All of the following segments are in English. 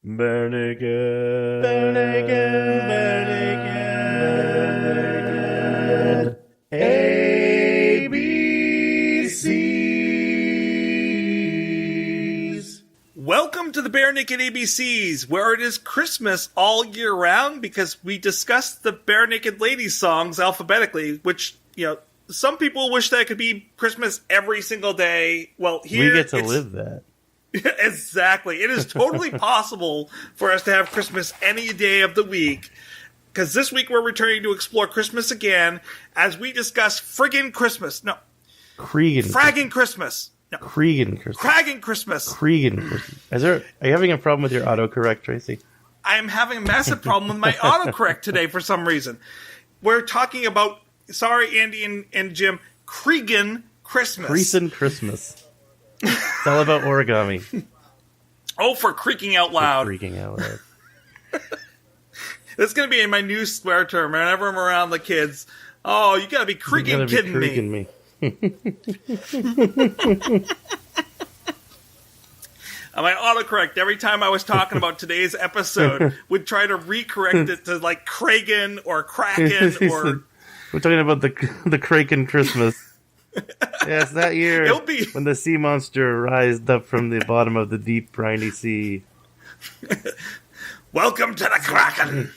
Barenaked. ABCs. Welcome to the Barenaked ABCs, where it is Christmas all year round because we discuss the Barenaked Ladies songs alphabetically, which, you know, some people wish that it could be Christmas every single day. Well, here we get to live that. Exactly. It is totally possible for us to have Christmas any day of the week, because this week we're returning to explore Christmas again as we discuss Creeggan Christmas. No. Creeggan Christmas. No. Creeggan Christmas. Creeggan Christmas. Creeggan Christmas. Are you having a problem with your autocorrect, Tracy? I am having a massive problem with my autocorrect today for some reason. We're talking about, sorry, Andy and Jim, Creeggan Christmas. Creeggan Christmas. It's all about origami. Oh, for creaking out loud. Creaking out loud. That's going to be my new swear term whenever I'm around the kids. Oh, you got to be creaking kidding me. My autocorrect, every time I was talking about today's episode, would try to recorrect it to like Creeggan or Kraken or... We're talking about the Creeggan Christmas. Yes, that year when the sea monster rised up from the bottom of the deep, briny sea. Welcome to the Kraken!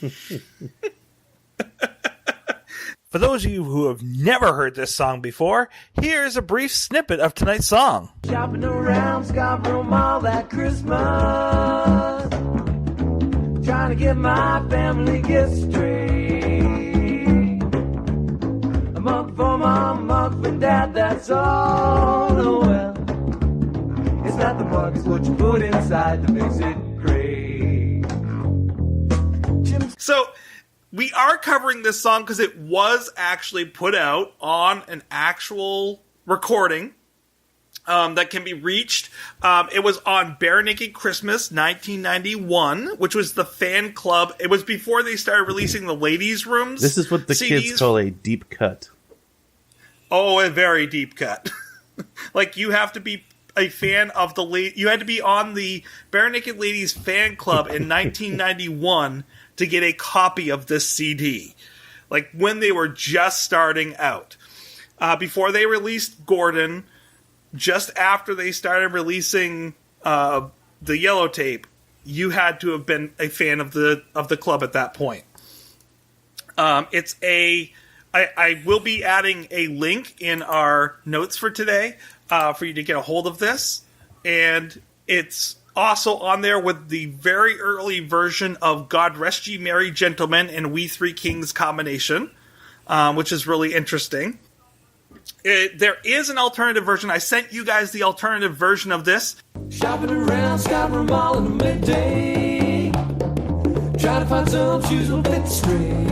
For those of you who have never heard this song before, here's a brief snippet of tonight's song. Shopping around Scarborough Mall that Christmas, trying to get my family gifts straight. A mug for mom, mug for dad, that's all. Oh well, it's not the mug, it's what you put inside that makes it great. So, we are covering this song because it was actually put out on an actual recording that can be reached. It was on Barenaked Christmas 1991, which was the fan club. It was before they started releasing the ladies' rooms. This is what the CDs. Kids call a deep cut. Oh, a very deep cut. Like, you have to be a fan of the you had to be on the Barenaked Ladies fan club in 1991 to get a copy of this CD. Like, when they were just starting out. Before they released Gordon, just after they started releasing the yellow tape, you had to have been a fan of the club at that point. I will be adding a link in our notes for today for you to get a hold of this. And it's also on there with the very early version of God Rest Ye Merry Gentlemen and We Three Kings combination, which is really interesting. There is an alternative version. I sent you guys the alternative version of this. Shopping around Scarborough Mall in the midday, trying to find some shoes that'll fit straight.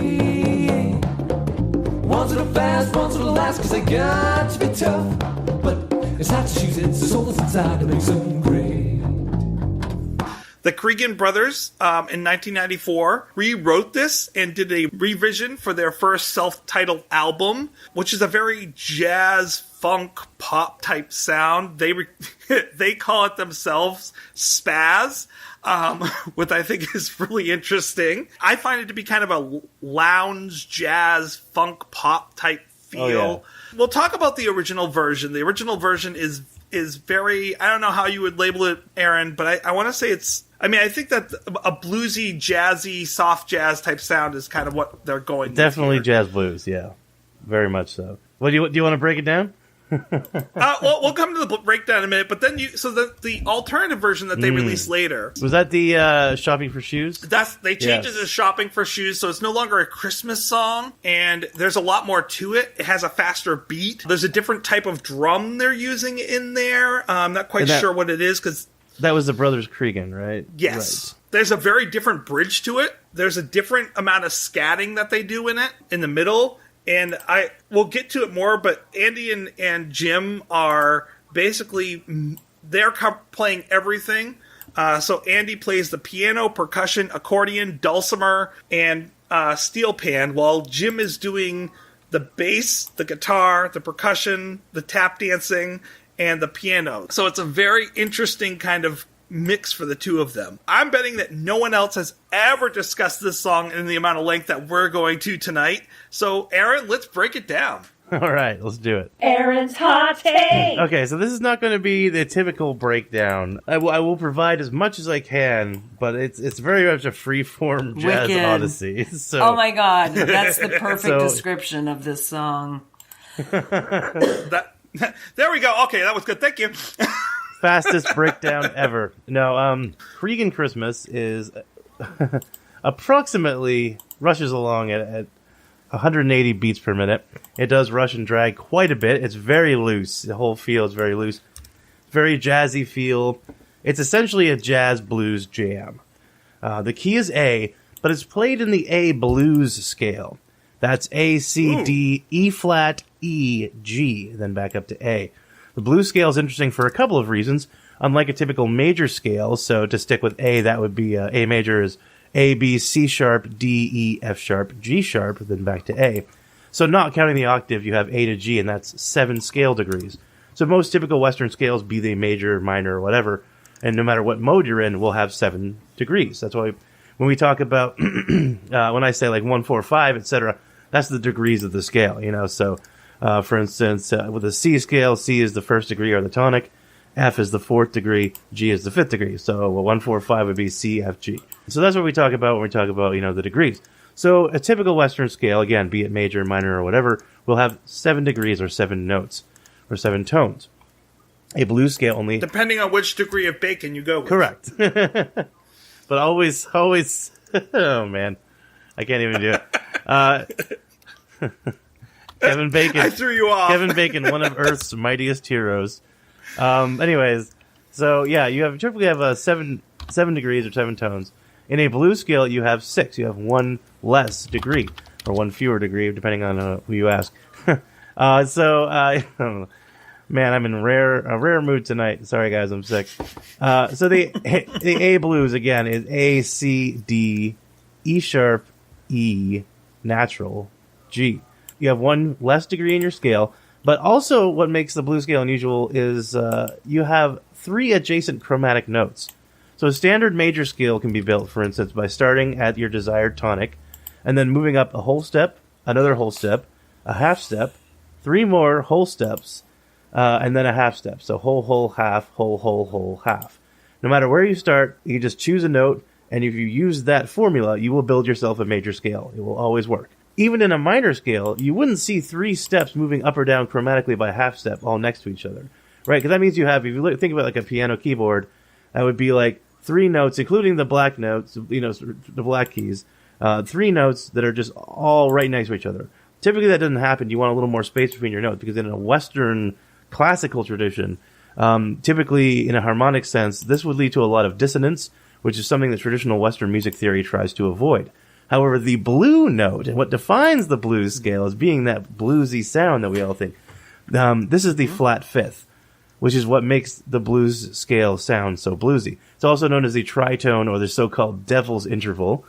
Ones that'll fast, ones that'll last, cause they got to be tough. But it's not the shoes, it's the soul that's inside that makes them great. The Creeggan Brothers, in 1994, rewrote this and did a revision for their first self-titled album, which is a very jazz, funk, pop type sound. They call it themselves spazz, which I think is really interesting. I find it to be kind of a lounge, jazz, funk, pop type feel. Oh, yeah. We'll talk about the original version. The original version is very, I don't know how you would label it, Aaron, but I want to say I think that a bluesy, jazzy, soft jazz type sound is kind of what they're going with. Definitely jazz blues, yeah. Very much so. Well, do you want to break it down? Well, we'll come to the breakdown in a minute, but then the alternative version that they released later. Was that the Shopping for Shoes? They changed it to Shopping for Shoes, so it's no longer a Christmas song, and there's a lot more to it. It has a faster beat. There's a different type of drum they're using in there. I'm not quite sure what it is, because... That was the Brothers Creeggan, right? Yes. Right. There's a very different bridge to it. There's a different amount of scatting that they do in it, in the middle. And we'll get to it more, but Andy and Jim are basically, they're playing everything. So Andy plays the piano, percussion, accordion, dulcimer, and steel pan, while Jim is doing the bass, the guitar, the percussion, the tap dancing, and the piano. So it's a very interesting kind of mix for the two of them. I'm betting that no one else has ever discussed this song in the amount of length that we're going to tonight. So, Aaron, let's break it down. All right, let's do it. Aaron's Hot Take! Okay, so this is not going to be the typical breakdown. I will provide as much as I can, but it's very much a free-form jazz odyssey. So, oh my god, that's the perfect description of this song. There we go. Okay, that was good. Thank you. Fastest breakdown ever. No, Creeggan Christmas is approximately rushes along at 180 beats per minute. It does rush and drag quite a bit. It's very loose. The whole feel is very loose. Very jazzy feel. It's essentially a jazz blues jam. The key is A, but it's played in the A blues scale. That's A, C, D, E flat, E, G, then back up to A. The blues scale is interesting for a couple of reasons. Unlike a typical major scale, so to stick with A, that would be A major is A, B, C sharp, D, E, F sharp, G sharp, then back to A. So not counting the octave, you have A to G, and that's 7 scale degrees. So most typical Western scales, be they major, minor, or whatever, and no matter what mode you're in, will have 7 degrees. That's why when we talk about, when I say like 1, 4, 5, etc., that's the degrees of the scale, you know. So, for instance, with a C scale, C is the first degree or the tonic, F is the 4th degree, G is the 5th degree. So 1, 4, 5 would be C, F, G. So that's what we talk about when we talk about, you know, the degrees. So a typical Western scale, again, be it major, minor, or whatever, will have 7 degrees or 7 notes or 7 tones. A blues scale only... Depending on which degree of bacon you go with. Correct. But always... Oh, man. I can't even do it. Kevin Bacon. I threw you off. Kevin Bacon, one of Earth's mightiest heroes. Anyways, so yeah, you typically have 7 degrees or 7 tones. In a blues scale, you have 6. You have 1 less degree or 1 fewer degree, depending on who you ask. Man, I'm in a rare mood tonight. Sorry, guys, I'm sick. So the A blues again is A, C, D, E sharp, E, natural, G. You have 1 less degree in your scale, but also what makes the blues scale unusual is you have 3 adjacent chromatic notes. So a standard major scale can be built, for instance, by starting at your desired tonic, and then moving up a whole step, another whole step, a half step, 3 more whole steps, and then a half step. So whole, half, whole, half. No matter where you start, you just choose a note, and if you use that formula, you will build yourself a major scale. It will always work. Even in a minor scale, you wouldn't see 3 steps moving up or down chromatically by half step all next to each other, right? Because that means you have, if you think about like a piano keyboard, that would be like 3 notes, including the black notes, you know, the black keys, 3 notes that are just all right next to each other. Typically that doesn't happen. You want a little more space between your notes because in a Western classical tradition, typically in a harmonic sense, this would lead to a lot of dissonance, which is something that traditional Western music theory tries to avoid. However, the blue note, and what defines the blues scale as being that bluesy sound that we all think, this is the flat 5th, which is what makes the blues scale sound so bluesy. It's also known as the tritone or the so-called devil's interval,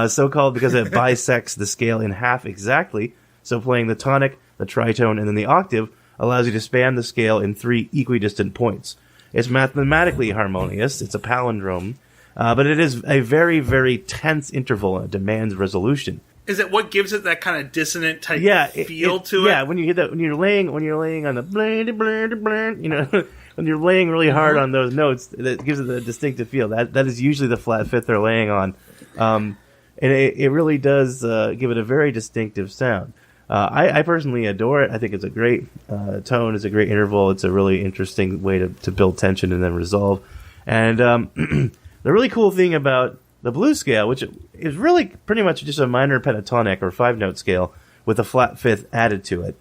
so-called because it bisects the scale in half exactly. So playing the tonic, the tritone, and then the octave allows you to span the scale in 3 equidistant points. It's mathematically harmonious. It's a palindrome. But it is a very, very tense interval and it demands resolution. Is it what gives it that kind of dissonant type feel to it? Yeah, when you hear that, when you're laying on the you know, when you're laying really hard on those notes, that gives it a distinctive feel. That is usually the flat 5th they're laying on, and it really does give it a very distinctive sound. I personally adore it. I think it's a great tone. It's a great interval. It's a really interesting way to build tension and then resolve. And the really cool thing about the blues scale, which is really pretty much just a minor pentatonic or 5-note scale with a flat 5th added to it,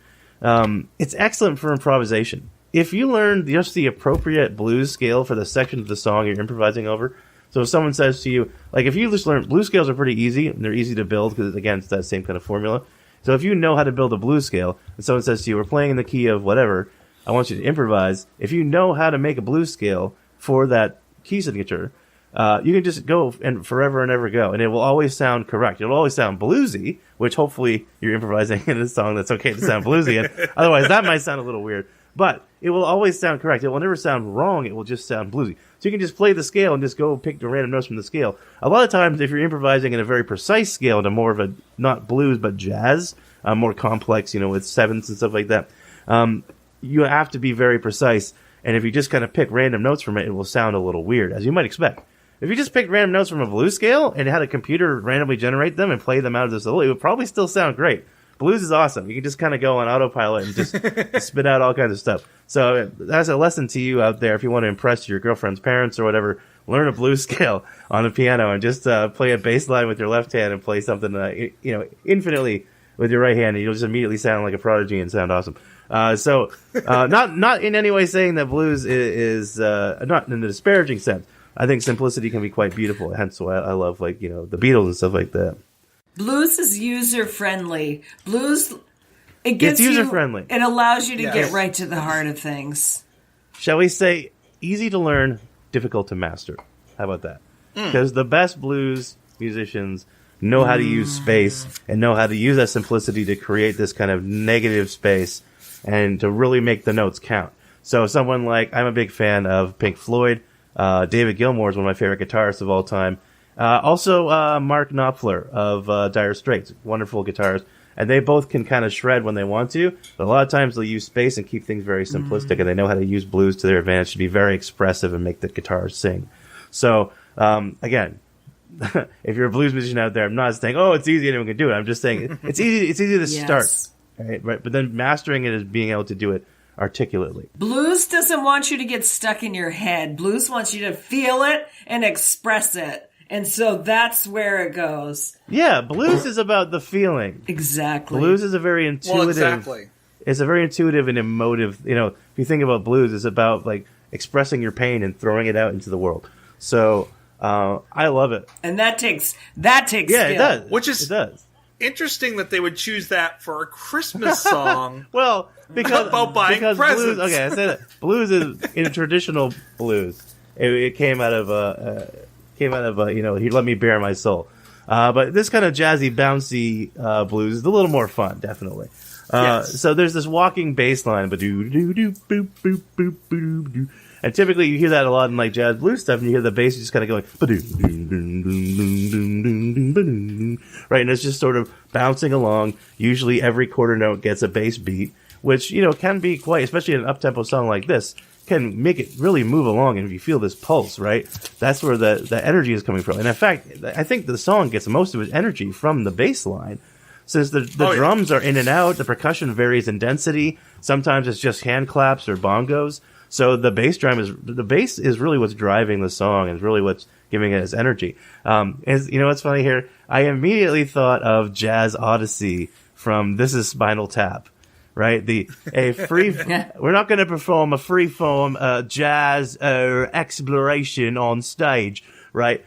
it's excellent for improvisation. If you learn just the appropriate blues scale for the section of the song you're improvising over, so if someone says to you, like if you just learn, blues scales are pretty easy, and they're easy to build because, again, it's that same kind of formula. So if you know how to build a blues scale, and someone says to you, we're playing in the key of whatever, I want you to improvise, if you know how to make a blues scale for that key signature, you can just go and forever and ever go, and it will always sound correct. It'll always sound bluesy, which hopefully you're improvising in a song that's okay to sound bluesy, and otherwise that might sound a little weird. But it will always sound correct. It will never sound wrong. It will just sound bluesy. So So you can just play the scale and just go pick the random notes from the scale. A lot of times, if you're improvising in a very precise scale to more of a, not blues, but jazz, more complex, with sevenths and stuff like that, you have to be very precise. And if you just kind of pick random notes from it, it will sound a little weird, as you might expect. If you just picked random notes from a blues scale and had a computer randomly generate them and play them out of the solo, it would probably still sound great. Blues is awesome. You can just kind of go on autopilot and just spit out all kinds of stuff. So that's a lesson to you out there if you want to impress your girlfriend's parents or whatever. Learn a blues scale on a piano and just play a bass line with your left hand and play something infinitely with your right hand, and you'll just immediately sound like a prodigy and sound awesome. Not in any way saying that blues is not in a disparaging sense. I think simplicity can be quite beautiful. Hence why I love the Beatles and stuff like that. Blues is user friendly. Blues, it's user friendly. It allows you to get right to the heart of things. Shall we say easy to learn, difficult to master? How about that? Because the best blues musicians know how to use space and know how to use that simplicity to create this kind of negative space and to really make the notes count. So someone like, I'm a big fan of Pink Floyd. David Gilmour is one of my favorite guitarists of all time. Also, Mark Knopfler of Dire Straits, wonderful guitarist. And they both can kind of shred when they want to, but a lot of times they'll use space and keep things very simplistic, and they know how to use blues to their advantage to be very expressive and make the guitar sing. So, again, if you're a blues musician out there, I'm not saying, oh, it's easy, anyone can do it. I'm just saying it's easy to start, right? But then mastering it is being able to do it articulately. Blues doesn't want you to get stuck in your head. Blues wants you to feel it and express it. And so that's where it goes. Yeah, blues is about the feeling. Exactly. Blues is a very intuitive. Well, exactly. It's a very intuitive and emotive. If you think about blues, it's about expressing your pain and throwing it out into the world. So I love it. And that takes skill. It does. It does. Interesting that they would choose that for a Christmas song. Well, because about buying presents. Blues, okay, I said it. Blues is in traditional blues. It came out of here, let me bare my soul. But this kind of jazzy, bouncy blues is a little more fun, definitely. Yes. So there's this walking bass line, ba-doo-doo-doo, boop, boop, boop, doo. And typically you hear that a lot in jazz blues stuff, and you hear the bass just kind of going, right, and it's just sort of bouncing along. Usually every quarter note gets a bass beat, which, can be quite, especially in an up-tempo song like this, can make it really move along, and if you feel this pulse, right, that's where the energy is coming from. And in fact, I think the song gets most of its energy from the bass line. Since the drums are in and out, the percussion varies in density. Sometimes it's just hand claps or bongos. So the bass is really what's driving the song and really what's giving it its energy. What's funny here? I immediately thought of Jazz Odyssey from This Is Spinal Tap. Right, we're not going to perform a free-form jazz exploration on stage, right?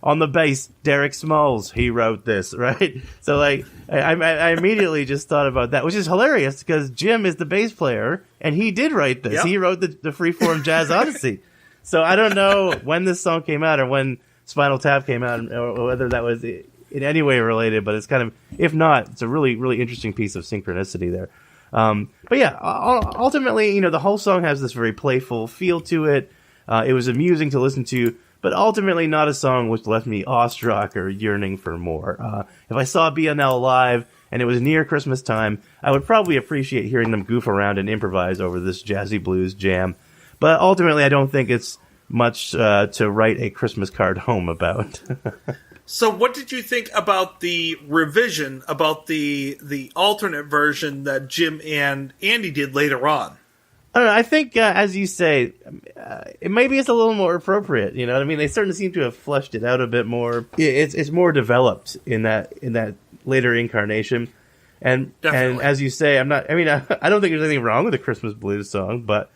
On the bass, Derek Smalls, he wrote this, right? So, I immediately just thought about that, which is hilarious because Jim is the bass player, and he did write this. Yep. He wrote the free-form Jazz Odyssey. So I don't know when this song came out or when Spinal Tap came out, or whether that was in any way related, but it's kind of, if not, it's a really, really interesting piece of synchronicity there. But yeah, ultimately, the whole song has this very playful feel to it. It was amusing to listen to, but ultimately not a song which left me awestruck or yearning for more. If I saw BNL live and it was near Christmas time, I would probably appreciate hearing them goof around and improvise over this jazzy blues jam. But ultimately, I don't think it's much to write a Christmas card home about. So what did you think about the revision, about the alternate version that Jim and Andy did later on? I don't know. I think, as you say, maybe it's a little more appropriate. You know what I mean? They certainly seem to have fleshed it out a bit more. It's more developed in that later incarnation. And as you say, I don't think there's anything wrong with a Christmas blues song, but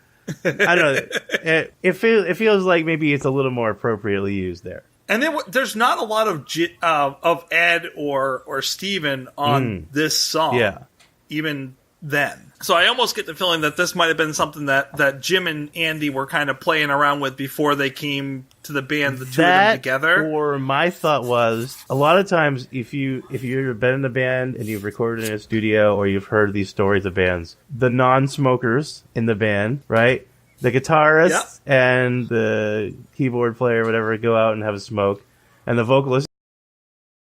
I don't know. It feels like maybe it's a little more appropriately used there. And then there's not a lot of Ed or Steven on this song, even then. So I almost get the feeling that this might have been something that Jim and Andy were kind of playing around with before they came to the band, the two of them together. Or my thought was, a lot of times if you've been in a band and you've recorded in a studio or you've heard these stories of bands, the non-smokers in the band, right? The guitarist Yep. and the keyboard player, whatever, go out and have a smoke, and the vocalist